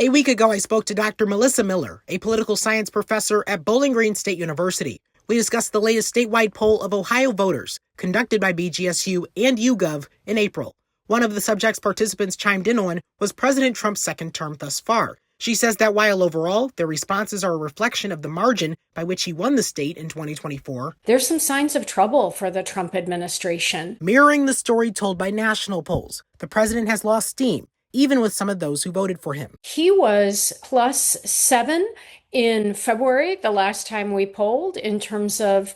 A week ago, I spoke to Dr. Melissa Miller, a political science professor at Bowling Green State University. We discussed the latest statewide poll of Ohio voters conducted by BGSU and YouGov in April. One of the subjects participants chimed in on was President Trump's second term thus far. She says that while overall their responses are a reflection of the margin by which he won the state in 2024, there's some signs of trouble for the Trump administration. Mirroring the story told by national polls, the president has lost steam, even with some of those who voted for him. He was +7 in February, the last time we polled, in terms of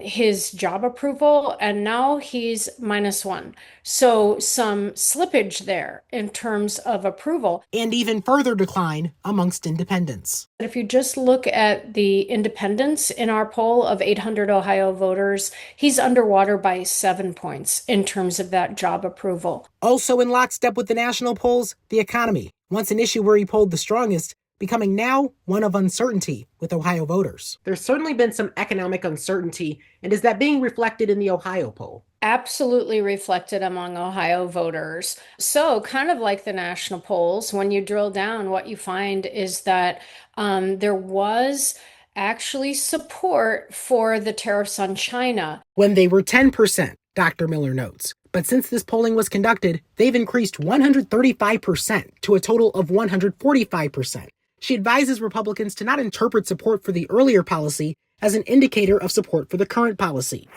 his job approval, and now he's -1. So some slippage there in terms of approval. And even further decline amongst independents. If you just look at the independents in our poll of 800 Ohio voters, he's underwater by 7 points in terms of that job approval. Also in lockstep with the national polls, the economy, once an issue where he polled the strongest, becoming now one of uncertainty with Ohio voters. There's certainly been some economic uncertainty, and is that being reflected in the Ohio poll? Absolutely reflected among Ohio voters. So kind of like the national polls, when you drill down, what you find is that there was actually support for the tariffs on China. When they were 10%, Dr. Miller notes. But since this polling was conducted, they've increased 135% to a total of 145%. She advises Republicans to not interpret support for the earlier policy as an indicator of support for the current policy.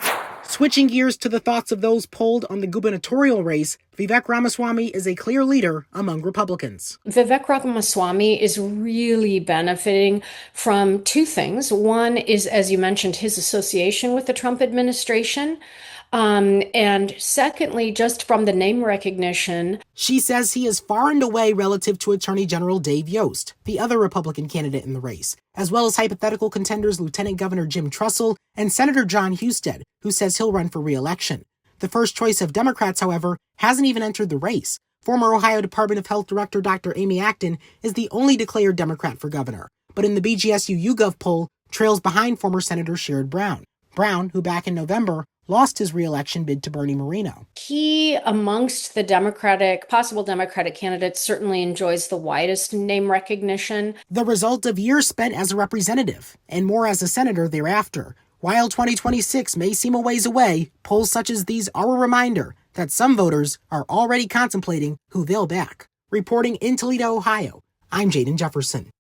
Switching gears to the thoughts of those polled on the gubernatorial race, Vivek Ramaswamy is a clear leader among Republicans. Vivek Ramaswamy is really benefiting from two things. One is, as you mentioned, his association with the Trump administration. And secondly, just from the name recognition. She says he is far and away relative to Attorney General Dave Yost, the other Republican candidate in the race, as well as hypothetical contenders Lieutenant Governor Jim Trussell and Senator John Husted, who says he'll run for re-election. The first choice of Democrats, however, hasn't even entered the race. Former Ohio Department of Health Director Dr. Amy Acton is the only declared Democrat for governor, but in the BGSU YouGov poll, trails behind former Senator Sherrod Brown. Brown, who back in November lost his re-election bid to Bernie Moreno. He, amongst the possible Democratic candidates, certainly enjoys the widest name recognition. The result of years spent as a representative, and more as a senator thereafter. While 2026 may seem a ways away, polls such as these are a reminder that some voters are already contemplating who they'll back. Reporting in Toledo, Ohio, I'm Jaden Jefferson.